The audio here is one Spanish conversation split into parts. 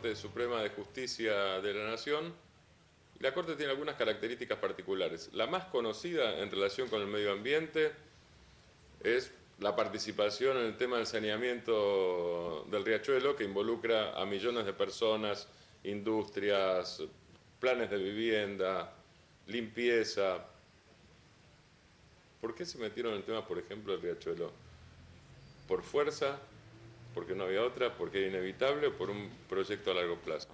Corte Suprema de Justicia de la Nación. La Corte tiene algunas características particulares. La más conocida en relación con el medio ambiente es la participación en el tema del saneamiento del riachuelo, que involucra a millones de personas, industrias, planes de vivienda, limpieza. ¿Por qué se metieron en el tema, por ejemplo, del riachuelo? ¿Por fuerza? ¿Porque no había otra? ¿Porque era inevitable? ¿O por un proyecto a largo plazo?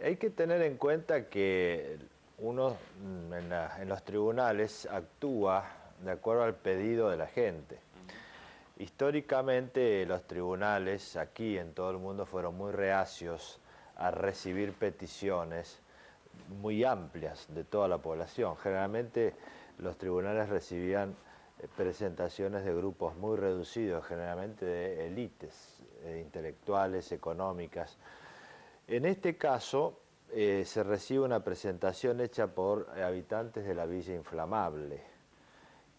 Hay que tener en cuenta que uno en los tribunales actúa de acuerdo al pedido de la gente. Históricamente los tribunales aquí en todo el mundo fueron muy reacios a recibir peticiones muy amplias de toda la población. Generalmente los tribunales recibían presentaciones de grupos muy reducidos, generalmente de élites intelectuales, económicas. En este caso se recibe una presentación hecha por habitantes de la Villa Inflamable,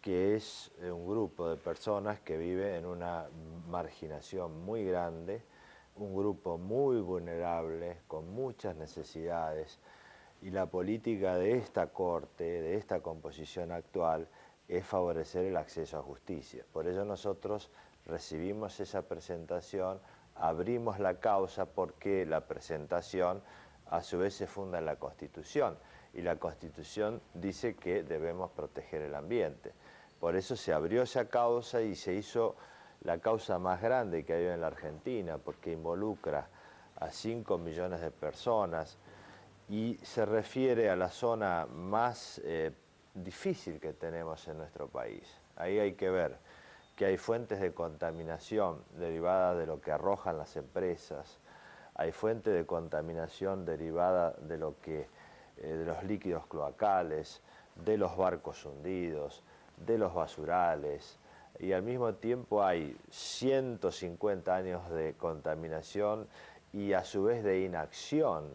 que es un grupo de personas que vive en una marginación muy grande, un grupo muy vulnerable, con muchas necesidades, y la política de esta Corte, de esta composición actual, es favorecer el acceso a justicia. Por ello nosotros recibimos esa presentación, abrimos la causa porque la presentación a su vez se funda en la Constitución, y la Constitución dice que debemos proteger el ambiente. Por eso se abrió esa causa y se hizo la causa más grande que hay en la Argentina, porque involucra a 5 millones de personas y se refiere a la zona más difícil que tenemos en nuestro país. Ahí hay que ver que hay fuentes de contaminación derivadas de lo que arrojan las empresas, hay fuentes de contaminación derivada de lo que, de los líquidos cloacales, de los barcos hundidos, de los basurales, y al mismo tiempo hay 150 años de contaminación y a su vez de inacción.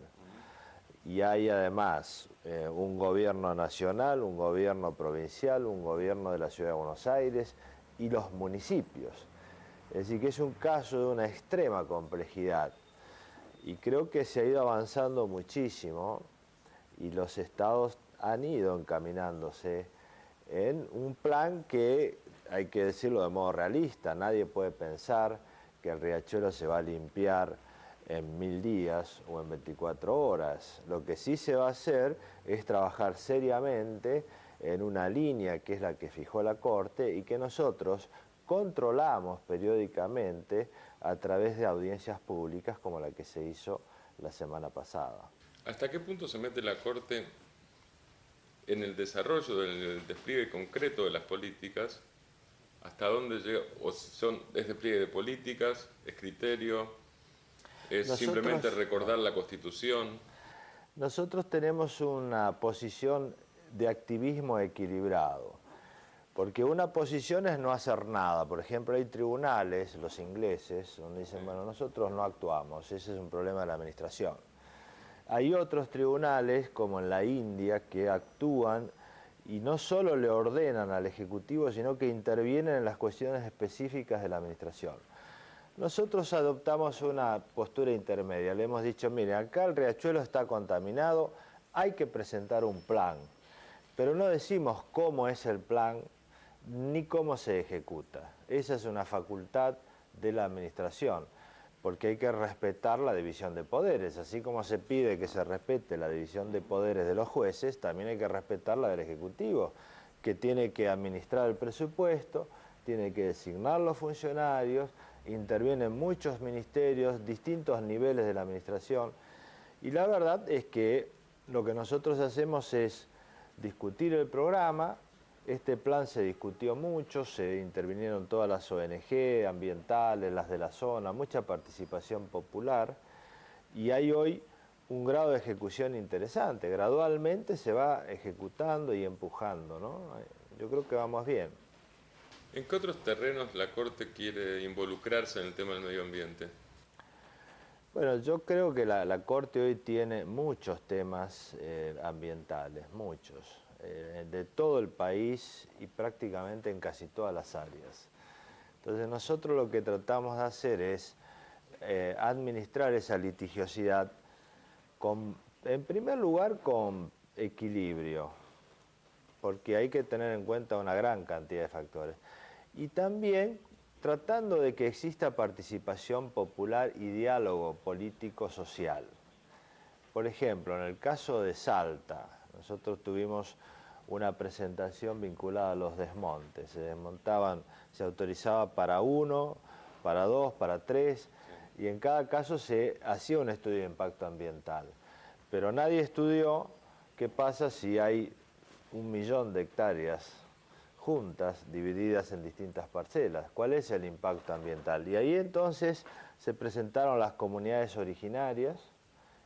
Y hay además un gobierno nacional, un gobierno provincial, un gobierno de la Ciudad de Buenos Aires y los municipios. Es decir, que es un caso de una extrema complejidad. Y creo que se ha ido avanzando muchísimo y los estados han ido encaminándose en un plan que, hay que decirlo de modo realista, nadie puede pensar que el riachuelo se va a limpiar en 1000 días o en 24 horas. Lo que sí se va a hacer es trabajar seriamente en una línea que es la que fijó la Corte y que nosotros controlamos periódicamente a través de audiencias públicas como la que se hizo la semana pasada. ¿Hasta qué punto se mete la Corte en el desarrollo del despliegue concreto de las políticas? ¿Hasta dónde llega? ¿O es despliegue de políticas? ¿Es criterio? ¿Es simplemente recordar la Constitución? Nosotros tenemos una posición de activismo equilibrado, porque una posición es no hacer nada. Por ejemplo, hay tribunales, los ingleses, donde dicen, bueno, nosotros no actuamos, ese es un problema de la administración. Hay otros tribunales, como en la India, que actúan y no solo le ordenan al Ejecutivo, sino que intervienen en las cuestiones específicas de la administración. Nosotros adoptamos una postura intermedia, le hemos dicho, mire, acá el riachuelo está contaminado, hay que presentar un plan, pero no decimos cómo es el plan ni cómo se ejecuta. Esa es una facultad de la administración, porque hay que respetar la división de poderes. Así como se pide que se respete la división de poderes de los jueces, también hay que respetar la del Ejecutivo, que tiene que administrar el presupuesto, tiene que designar los funcionarios, intervienen muchos ministerios, distintos niveles de la administración, y la verdad es que lo que nosotros hacemos es discutir el programa. Este plan se discutió mucho, se intervinieron todas las ONG ambientales, las de la zona, mucha participación popular, y hay hoy un grado de ejecución interesante. Gradualmente se va ejecutando y empujando, ¿no? Yo creo que vamos bien. ¿En qué otros terrenos la Corte quiere involucrarse en el tema del medio ambiente? Bueno, yo creo que la Corte hoy tiene muchos temas ambientales, muchos, de todo el país y prácticamente en casi todas las áreas. Entonces nosotros lo que tratamos de hacer es administrar esa litigiosidad en primer lugar con equilibrio, porque hay que tener en cuenta una gran cantidad de factores. Y también tratando de que exista participación popular y diálogo político-social. Por ejemplo, en el caso de Salta, nosotros tuvimos una presentación vinculada a los desmontes. Se desmontaban, se autorizaba para 1, para 2, para 3, y en cada caso se hacía un estudio de impacto ambiental. Pero nadie estudió qué pasa si hay 1.000.000 de hectáreas juntas, divididas en distintas parcelas. ¿Cuál es el impacto ambiental? Y ahí entonces se presentaron las comunidades originarias,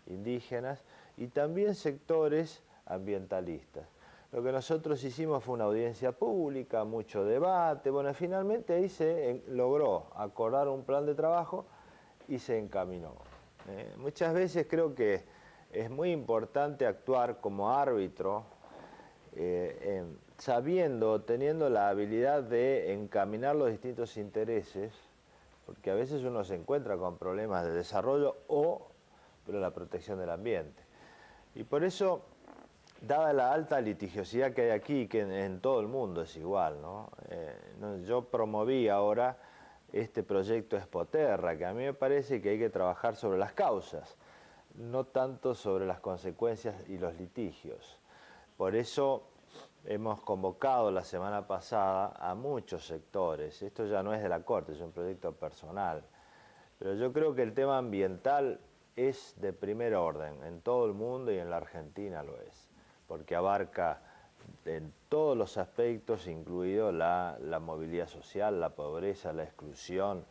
indígenas, y también sectores ambientalistas. Lo que nosotros hicimos fue una audiencia pública, mucho debate. Bueno, finalmente ahí se logró acordar un plan de trabajo y se encaminó. Muchas veces creo que es muy importante actuar como árbitro, sabiendo, teniendo la habilidad de encaminar los distintos intereses, porque a veces uno se encuentra con problemas de desarrollo pero la protección del ambiente. Y por eso, dada la alta litigiosidad que hay aquí, que en todo el mundo es igual, ¿no? Yo promoví ahora este proyecto Expoterra, que a mí me parece que hay que trabajar sobre las causas, no tanto sobre las consecuencias y los litigios. Por eso hemos convocado la semana pasada a muchos sectores. Esto ya no es de la Corte, es un proyecto personal. Pero yo creo que el tema ambiental es de primer orden en todo el mundo y en la Argentina lo es, porque abarca en todos los aspectos, incluido la movilidad social, la pobreza, la exclusión,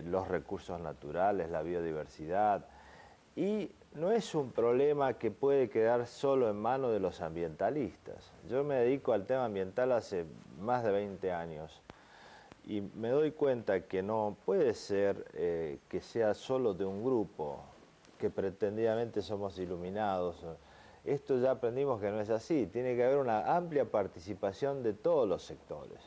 los recursos naturales, la biodiversidad. Y no es un problema que puede quedar solo en manos de los ambientalistas. Yo me dedico al tema ambiental hace más de 20 años y me doy cuenta que no puede ser que sea solo de un grupo, que pretendidamente somos iluminados. Esto ya aprendimos que no es así, tiene que haber una amplia participación de todos los sectores.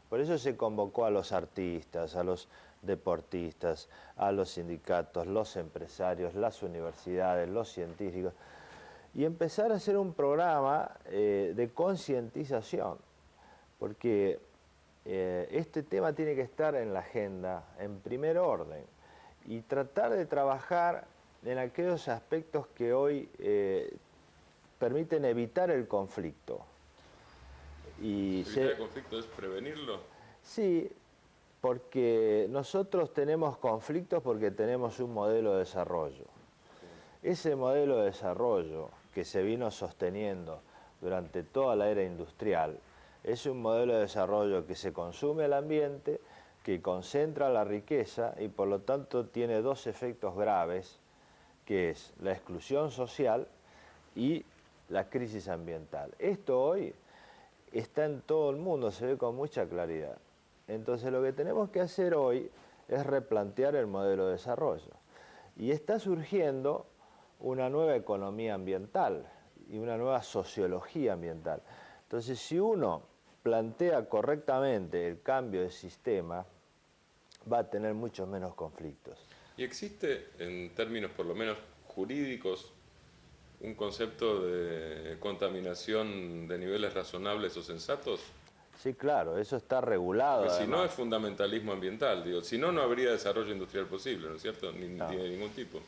Por eso se convocó a los artistas, a los deportistas, a los sindicatos, los empresarios, las universidades, los científicos, y empezar a hacer un programa de concientización, porque este tema tiene que estar en la agenda en primer orden y tratar de trabajar en aquellos aspectos que hoy permiten evitar el conflicto. ¿Evitar el conflicto es prevenirlo? Sí, porque nosotros tenemos conflictos porque tenemos un modelo de desarrollo. Ese modelo de desarrollo que se vino sosteniendo durante toda la era industrial es un modelo de desarrollo que se consume el ambiente, que concentra la riqueza y por lo tanto tiene dos efectos graves, que es la exclusión social y la crisis ambiental. Esto hoy está en todo el mundo, se ve con mucha claridad. Entonces lo que tenemos que hacer hoy es replantear el modelo de desarrollo. Y está surgiendo una nueva economía ambiental y una nueva sociología ambiental. Entonces si uno plantea correctamente el cambio de sistema, va a tener muchos menos conflictos. ¿Y existe, en términos por lo menos jurídicos, un concepto de contaminación de niveles razonables o sensatos? Sí, claro, eso está regulado. Porque si no es fundamentalismo ambiental, digo, si no, no habría desarrollo industrial posible, ¿no es cierto? Ni de ningún tipo.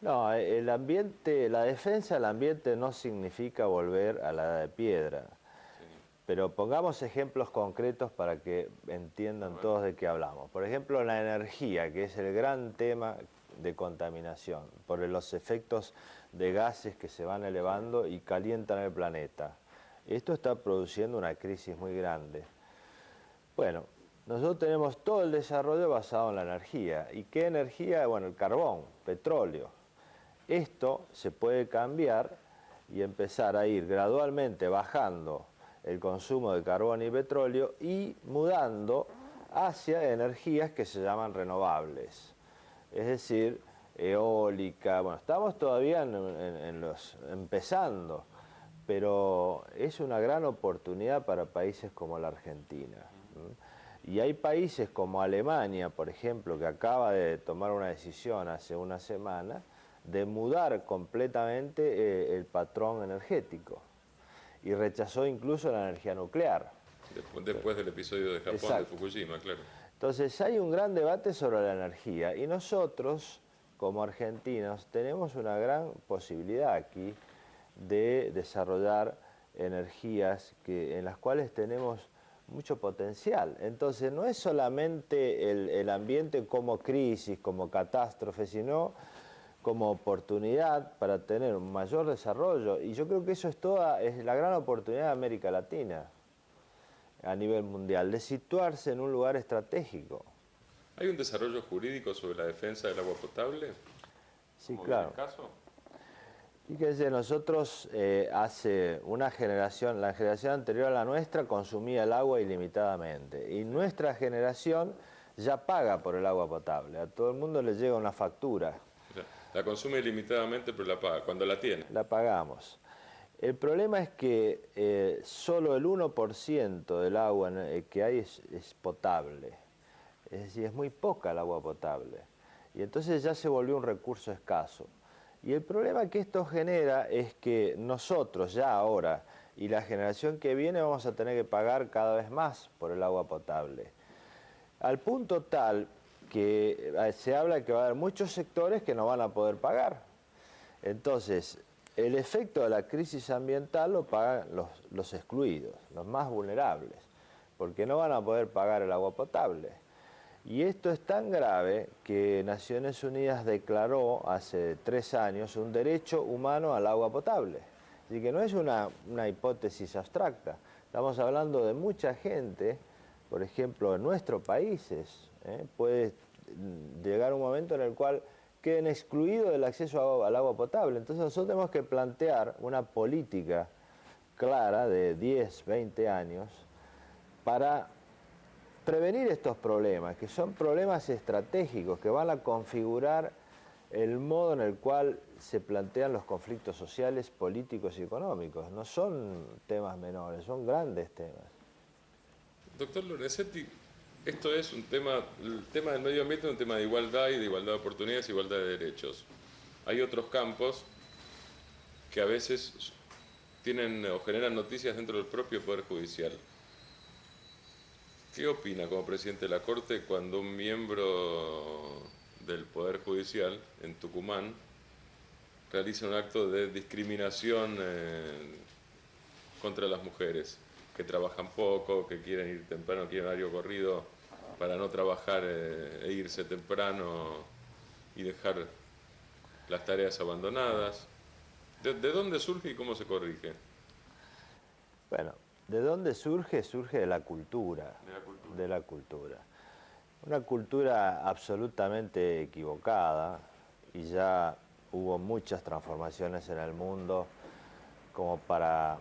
No, el ambiente, la defensa del ambiente no significa volver a la edad de piedra. Sí. Pero pongamos ejemplos concretos para que entiendan todos de qué hablamos. Por ejemplo, la energía, que es el gran tema de contaminación, por los efectos de gases que se van elevando y calientan el planeta. Esto está produciendo una crisis muy grande. Bueno, nosotros tenemos todo el desarrollo basado en la energía. ¿Y qué energía? Bueno, el carbón, petróleo. Esto se puede cambiar y empezar a ir gradualmente bajando el consumo de carbón y petróleo y mudando hacia energías que se llaman renovables. Es decir, eólica, bueno, estamos todavía empezando, pero es una gran oportunidad para países como la Argentina. Y hay países como Alemania, por ejemplo, que acaba de tomar una decisión hace una semana de mudar completamente el patrón energético y rechazó incluso la energía nuclear. Después del episodio de Japón, Exacto. de Fukushima, claro. Entonces hay un gran debate sobre la energía y nosotros, como argentinos, tenemos una gran posibilidad aquí de desarrollar energías en las cuales tenemos mucho potencial. Entonces no es solamente el ambiente como crisis, como catástrofe, sino como oportunidad para tener un mayor desarrollo. Y yo creo que eso es la gran oportunidad de América Latina a nivel mundial, de situarse en un lugar estratégico. ¿Hay un desarrollo jurídico sobre la defensa del agua potable? Sí, ¿Como claro. viene el caso? Fíjense, nosotros hace una generación, la generación anterior a la nuestra, consumía el agua ilimitadamente. Y nuestra generación ya paga por el agua potable. A todo el mundo le llega una factura. O sea, la consume ilimitadamente, pero la paga cuando la tiene. La pagamos. El problema es que solo el 1% del agua que hay es potable. Es decir, es muy poca el agua potable. Y entonces ya se volvió un recurso escaso. Y el problema que esto genera es que nosotros ya ahora y la generación que viene vamos a tener que pagar cada vez más por el agua potable. Al punto tal que se habla que va a haber muchos sectores que no van a poder pagar. Entonces, el efecto de la crisis ambiental lo pagan los excluidos, los más vulnerables, porque no van a poder pagar el agua potable. Y esto es tan grave que Naciones Unidas declaró hace 3 años un derecho humano al agua potable. Así que no es una hipótesis abstracta. Estamos hablando de mucha gente, por ejemplo, en nuestros países, puede llegar un momento en el cual queden excluidos del acceso al agua potable. Entonces nosotros tenemos que plantear una política clara de 10, 20 años para prevenir estos problemas, que son problemas estratégicos, que van a configurar el modo en el cual se plantean los conflictos sociales, políticos y económicos. No son temas menores, son grandes temas. Doctor Lorenzetti, esto es un tema, el tema del medio ambiente es un tema de igualdad y de igualdad de oportunidades, igualdad de derechos. Hay otros campos que a veces tienen o generan noticias dentro del propio Poder Judicial. ¿Qué opina como presidente de la Corte cuando un miembro del Poder Judicial en Tucumán realiza un acto de discriminación contra las mujeres que trabajan poco, que quieren ir temprano, quieren horario corrido para no trabajar e irse temprano y dejar las tareas abandonadas? ¿De dónde surge y cómo se corrige? Bueno, ¿de dónde surge? Surge de la cultura. De la cultura. De la cultura. Una cultura absolutamente equivocada y ya hubo muchas transformaciones en el mundo como para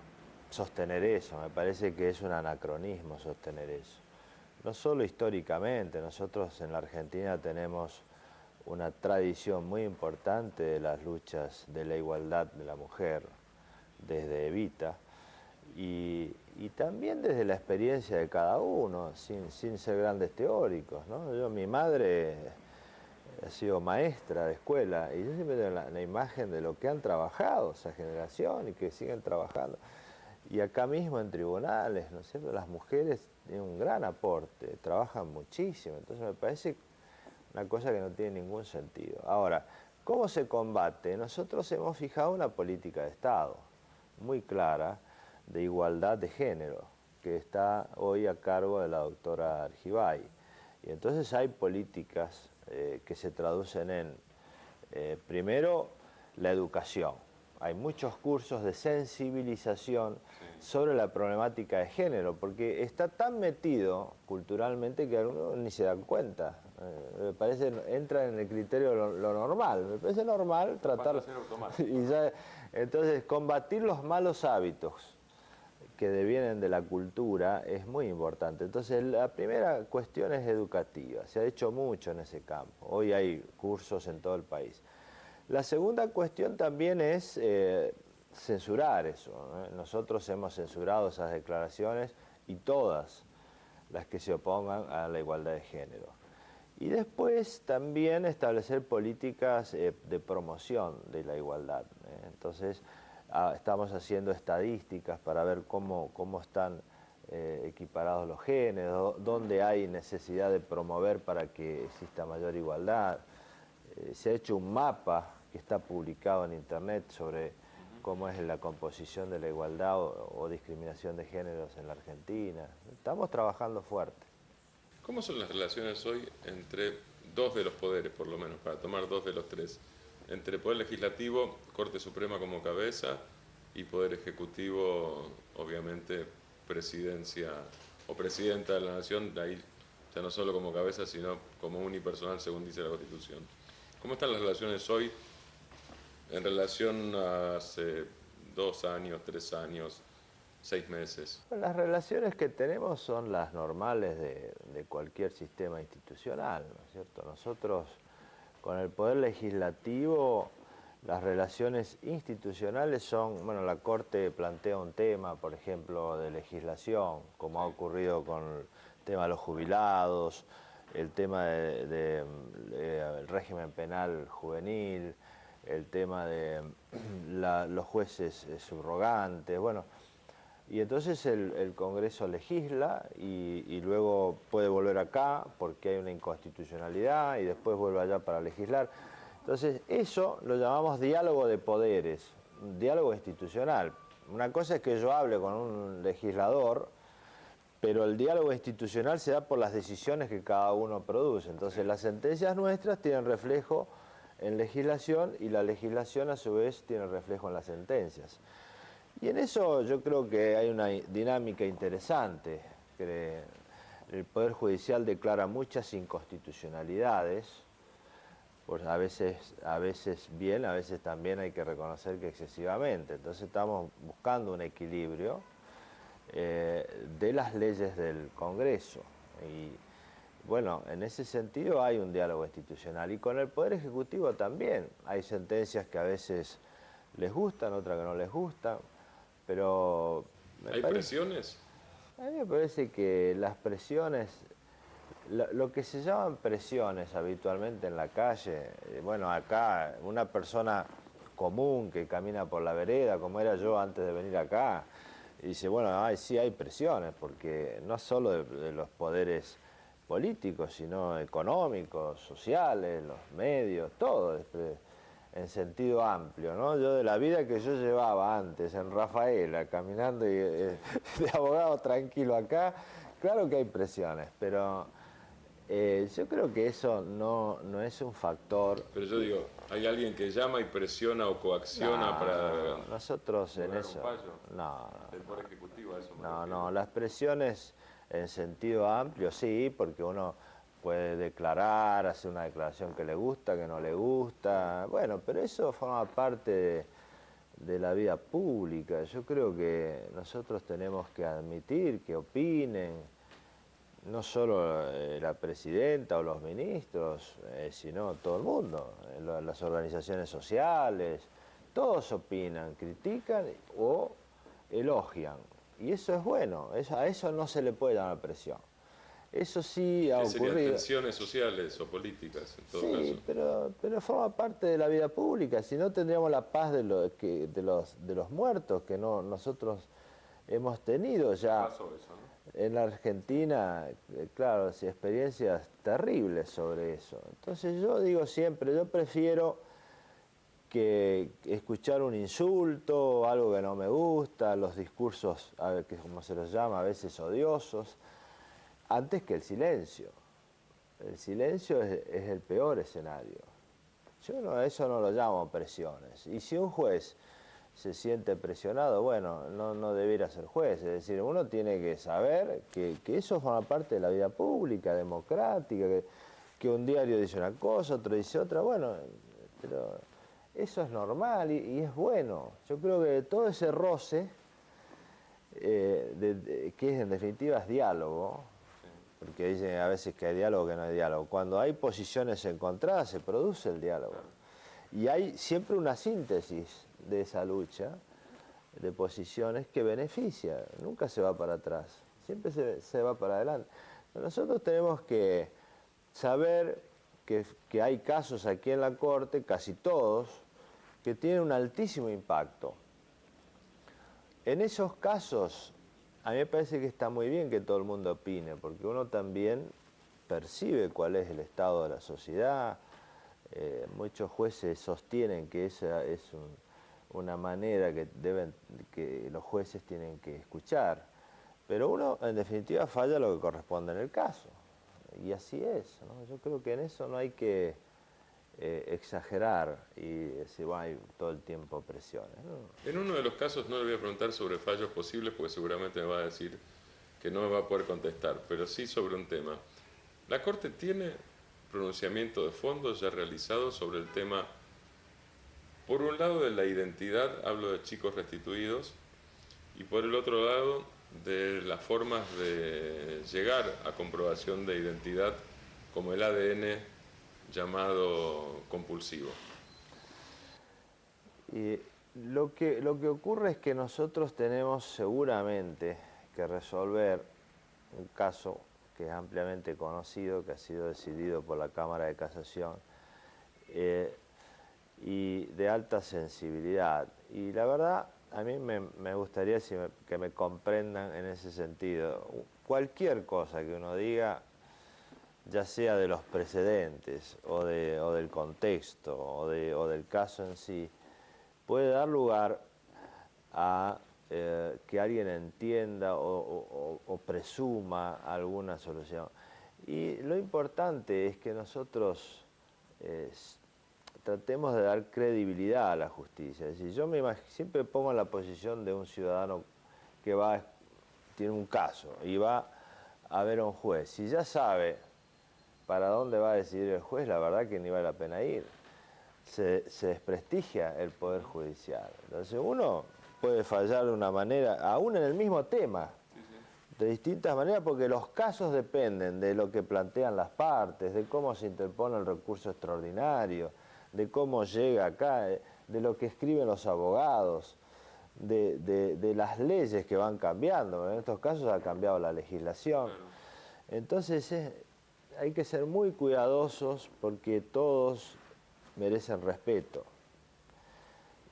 sostener eso. Me parece que es un anacronismo sostener eso. No solo históricamente, nosotros en la Argentina tenemos una tradición muy importante de las luchas de la igualdad de la mujer, desde Evita, y también desde la experiencia de cada uno, sin ser grandes teóricos, ¿no? Mi madre ha sido maestra de escuela y yo siempre tengo la imagen de lo que han trabajado esa generación y que siguen trabajando. Y acá mismo en tribunales, ¿no es cierto? Las mujeres tienen un gran aporte, trabajan muchísimo, entonces me parece una cosa que no tiene ningún sentido. Ahora, ¿cómo se combate? Nosotros hemos fijado una política de Estado muy clara de igualdad de género, que está hoy a cargo de la doctora Argibay. Y entonces hay políticas que se traducen en, primero, la educación. Hay muchos cursos de sensibilización sobre la problemática de género, porque está tan metido culturalmente que algunos ni se dan cuenta. Me parece, entra en el criterio de lo normal. Me parece normal tratar... Y ya, entonces, combatir los malos hábitos que devienen de la cultura es muy importante. Entonces, la primera cuestión es educativa. Se ha hecho mucho en ese campo. Hoy hay cursos en todo el país. La segunda cuestión también es censurar eso, ¿no? Nosotros hemos censurado esas declaraciones y todas las que se opongan a la igualdad de género. Y después también establecer políticas de promoción de la igualdad. Entonces, estamos haciendo estadísticas para ver cómo están equiparados los géneros, dónde hay necesidad de promover para que exista mayor igualdad. Se ha hecho un mapa que está publicado en internet sobre cómo es la composición de la igualdad o discriminación de géneros en la Argentina. Estamos trabajando fuerte. ¿Cómo son las relaciones hoy entre dos de los poderes, por lo menos, para tomar dos de los tres? Entre Poder Legislativo, Corte Suprema como cabeza, y Poder Ejecutivo, obviamente, Presidencia o Presidenta de la Nación, de ahí ya no solo como cabeza, sino como unipersonal, según dice la Constitución. ¿Cómo están las relaciones hoy en relación a hace 2 años, 3 años, 6 meses? Las relaciones que tenemos son las normales de cualquier sistema institucional, ¿no es cierto? Nosotros, con el Poder Legislativo, las relaciones institucionales son, bueno, la Corte plantea un tema, por ejemplo, de legislación, como ha ocurrido con el tema de los jubilados, el tema del régimen penal juvenil, el tema de los jueces subrogantes, bueno. Y entonces el Congreso legisla y luego puede volver acá porque hay una inconstitucionalidad y después vuelve allá para legislar. Entonces eso lo llamamos diálogo de poderes, un diálogo institucional. Una cosa es que yo hable con un legislador, pero el diálogo institucional se da por las decisiones que cada uno produce. Entonces las sentencias nuestras tienen reflejo en legislación y la legislación a su vez tiene reflejo en las sentencias. Y en eso yo creo que hay una dinámica interesante, que el Poder Judicial declara muchas inconstitucionalidades, pues a veces bien, a veces también hay que reconocer que excesivamente. Entonces estamos buscando un equilibrio de las leyes del Congreso. Y bueno, en ese sentido hay un diálogo institucional. Y con el Poder Ejecutivo también. Hay sentencias que a veces les gustan, otras que no les gustan. Pero ¿Hay presiones? A mí me parece que las presiones, lo que se llaman presiones habitualmente en la calle, bueno, acá una persona común que camina por la vereda, como era yo antes de venir acá, y dice, bueno, sí hay presiones, porque no solo de los poderes políticos, sino económicos, sociales, los medios, todo. En sentido amplio, ¿no? Yo de la vida que yo llevaba antes en Rafaela, caminando de abogado tranquilo acá, claro que hay presiones, pero yo creo que eso no es un factor. Pero yo digo, ¿hay alguien que llama y presiona o coacciona para nosotros en eso? un fallo? No. ¿Del Poder Ejecutivo a eso? No, las presiones en sentido amplio sí, porque uno puede declarar, hacer una declaración que le gusta, que no le gusta, bueno, pero eso forma parte de la vida pública. Yo creo que nosotros tenemos que admitir que opinen, no solo la presidenta o los ministros, sino todo el mundo, las organizaciones sociales, todos opinan, critican o elogian, y eso es bueno, a eso no se le puede llamar presión. Eso sí ha ocurrido. Serían tensiones sociales o políticas, en todo caso. Pero forma parte de la vida pública. Si no, tendríamos la paz de los muertos que nosotros hemos tenido ya. Pasó eso, ¿no? En la Argentina, claro, sí, experiencias terribles sobre eso. Entonces yo digo siempre, yo prefiero que escuchar un insulto, algo que no me gusta, los discursos, que como se los llama, a veces odiosos, antes que el silencio. El silencio es el peor escenario. Yo eso no lo llamo presiones. Y si un juez se siente presionado, bueno, no debiera ser juez. Es decir, uno tiene que saber que eso forma parte de la vida pública, democrática, que un diario dice una cosa, otro dice otra, bueno, pero eso es normal y es bueno. Yo creo que todo ese roce, que en definitiva es diálogo, porque dicen a veces que hay diálogo, que no hay diálogo. Cuando hay posiciones encontradas se produce el diálogo. Y hay siempre una síntesis de esa lucha de posiciones que beneficia, nunca se va para atrás, siempre se va para adelante. Nosotros tenemos que saber que hay casos aquí en la Corte, casi todos, que tienen un altísimo impacto. En esos casos, a mí me parece que está muy bien que todo el mundo opine, porque uno también percibe cuál es el estado de la sociedad. Muchos jueces sostienen que esa es una manera que los jueces tienen que escuchar. Pero uno, en definitiva, falla lo que corresponde en el caso. Y así es, ¿no? Yo creo que en eso no hay que exagerar y decir, bueno, hay todo el tiempo presiones, ¿no? En uno de los casos no le voy a preguntar sobre fallos posibles, porque seguramente me va a decir que no me va a poder contestar, pero sí sobre un tema. ¿La Corte tiene pronunciamiento de fondo ya realizado sobre el tema, por un lado, de la identidad, hablo de chicos restituidos, y por el otro lado, de las formas de llegar a comprobación de identidad, como el ADN llamado compulsivo? Y lo que ocurre es que nosotros tenemos seguramente que resolver un caso que es ampliamente conocido, que ha sido decidido por la Cámara de Casación, y de alta sensibilidad. Y la verdad, a mí me gustaría que me comprendan en ese sentido. Cualquier cosa que uno diga, ya sea de los precedentes o del contexto o del caso en sí, puede dar lugar a que alguien entienda o presuma alguna solución. Y lo importante es que nosotros tratemos de dar credibilidad a la justicia. Es decir, yo siempre pongo en la posición de un ciudadano que tiene un caso y va a ver a un juez. Si ya sabe para dónde va a decidir el juez, la verdad que ni vale la pena ir. Se desprestigia el Poder Judicial. Entonces uno puede fallar de una manera, aún en el mismo tema, de distintas maneras, porque los casos dependen de lo que plantean las partes, de cómo se interpone el recurso extraordinario, de cómo llega acá, de lo que escriben los abogados, de las leyes que van cambiando. En estos casos ha cambiado la legislación. Entonces hay que ser muy cuidadosos porque todos merecen respeto.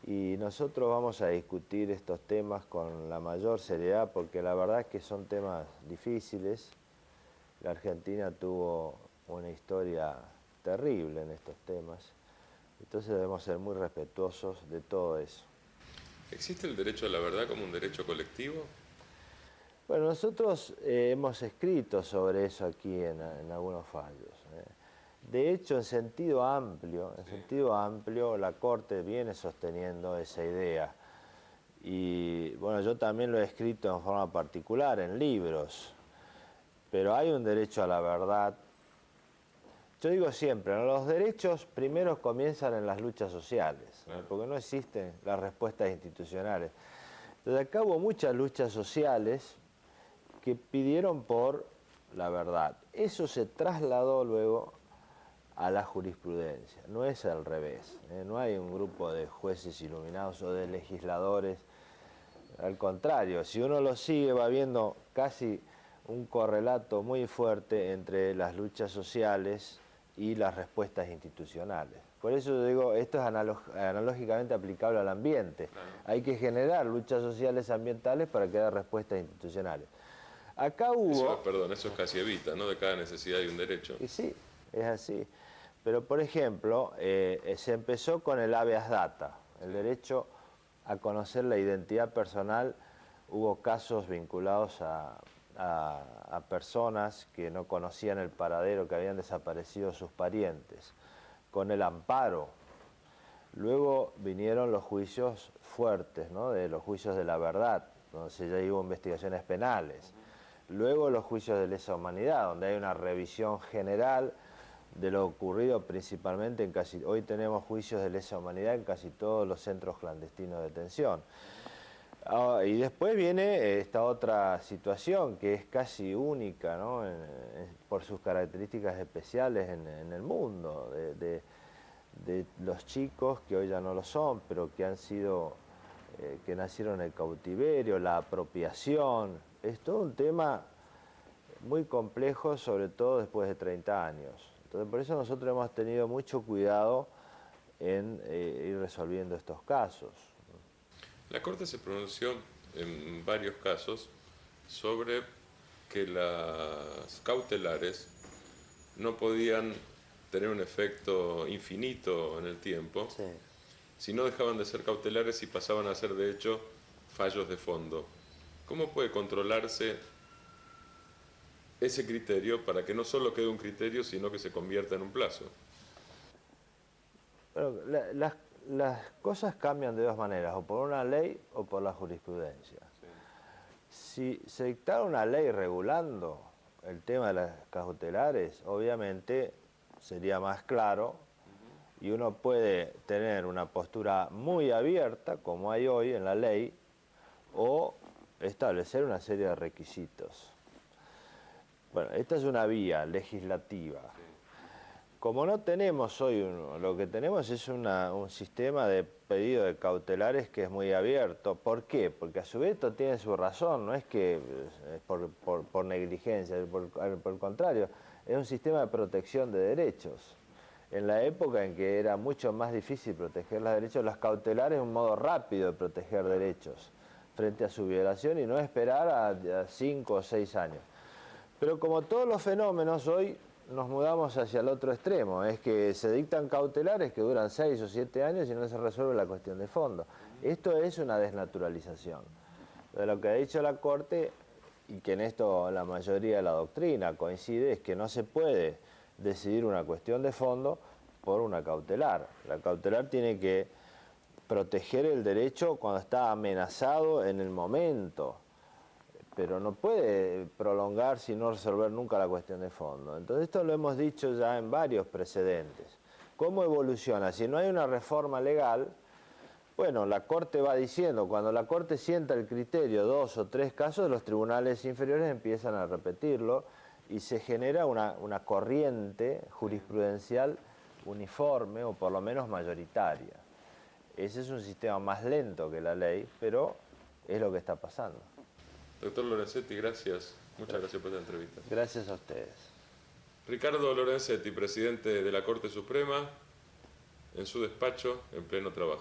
Y nosotros vamos a discutir estos temas con la mayor seriedad porque la verdad es que son temas difíciles. La Argentina tuvo una historia terrible en estos temas. Entonces debemos ser muy respetuosos de todo eso. ¿Existe el derecho a la verdad como un derecho colectivo? Bueno, nosotros hemos escrito sobre eso aquí en algunos fallos. De hecho, en sentido amplio, la Corte viene sosteniendo esa idea. Y bueno, yo también lo he escrito en forma particular, en libros. Pero hay un derecho a la verdad. Yo digo siempre, ¿no? Los derechos primero comienzan en las luchas sociales, ¿no? Porque no existen las respuestas institucionales. Entonces acá hubo muchas luchas sociales que pidieron por la verdad. Eso se trasladó luego a la jurisprudencia, no es al revés, no hay un grupo de jueces iluminados o de legisladores, al contrario, si uno lo sigue va viendo casi un correlato muy fuerte entre las luchas sociales y las respuestas institucionales. Por eso yo digo, esto es analógicamente aplicable al ambiente. Claro. Hay que generar luchas sociales ambientales para que haya respuestas institucionales. Acá hubo... Eso es casi evita, ¿no? De cada necesidad hay un derecho. Y sí, es así. Pero, por ejemplo, se empezó con el habeas data, el derecho a conocer la identidad personal. Hubo casos vinculados a personas que no conocían el paradero, que habían desaparecido sus parientes, con el amparo. Luego vinieron los juicios fuertes, ¿no? De los juicios de la verdad, donde ya hubo investigaciones penales. Luego los juicios de lesa humanidad, donde hay una revisión general de lo ocurrido principalmente hoy tenemos juicios de lesa humanidad en casi todos los centros clandestinos de detención. Y después viene esta otra situación que es casi única, ¿no? Por sus características especiales en el mundo, de los chicos que hoy ya no lo son, pero que que nacieron en el cautiverio, la apropiación. Es todo un tema muy complejos, sobre todo después de 30 años. Entonces, por eso nosotros hemos tenido mucho cuidado en ir resolviendo estos casos. La Corte se pronunció en varios casos sobre que las cautelares no podían tener un efecto infinito en el tiempo, Sí. si no dejaban de ser cautelares y pasaban a ser de hecho fallos de fondo. ¿Cómo puede controlarse ese criterio para que no solo quede un criterio, sino que se convierta en un plazo? Bueno, las cosas cambian de dos maneras, o por una ley o por la jurisprudencia. Si se dictara una ley regulando el tema de las cautelares, obviamente sería más claro y uno puede tener una postura muy abierta, como hay hoy en la ley, o establecer una serie de requisitos. Bueno, esta es una vía legislativa. Como no tenemos hoy, lo que tenemos es un sistema de pedido de cautelares que es muy abierto. ¿Por qué? Porque a su vez esto tiene su razón, no es que es por negligencia, por el contrario, es un sistema de protección de derechos. En la época en que era mucho más difícil proteger los derechos, las cautelares es un modo rápido de proteger derechos frente a su violación y no esperar a 5 o 6 años. Pero como todos los fenómenos hoy nos mudamos hacia el otro extremo, es que se dictan cautelares que duran 6 o 7 años y no se resuelve la cuestión de fondo. Esto es una desnaturalización. De lo que ha dicho la Corte, y que en esto la mayoría de la doctrina coincide, es que no se puede decidir una cuestión de fondo por una cautelar. La cautelar tiene que proteger el derecho cuando está amenazado en el momento, pero no puede prolongarse y no resolver nunca la cuestión de fondo. Entonces esto lo hemos dicho ya en varios precedentes. ¿Cómo evoluciona? Si no hay una reforma legal, bueno, la Corte va diciendo, cuando la Corte sienta el criterio 2 o 3 casos, los tribunales inferiores empiezan a repetirlo y se genera una corriente jurisprudencial uniforme o por lo menos mayoritaria. Ese es un sistema más lento que la ley, pero es lo que está pasando. Doctor Lorenzetti, gracias. Muchas gracias por esta entrevista. Gracias a ustedes. Ricardo Lorenzetti, presidente de la Corte Suprema, en su despacho, en pleno trabajo.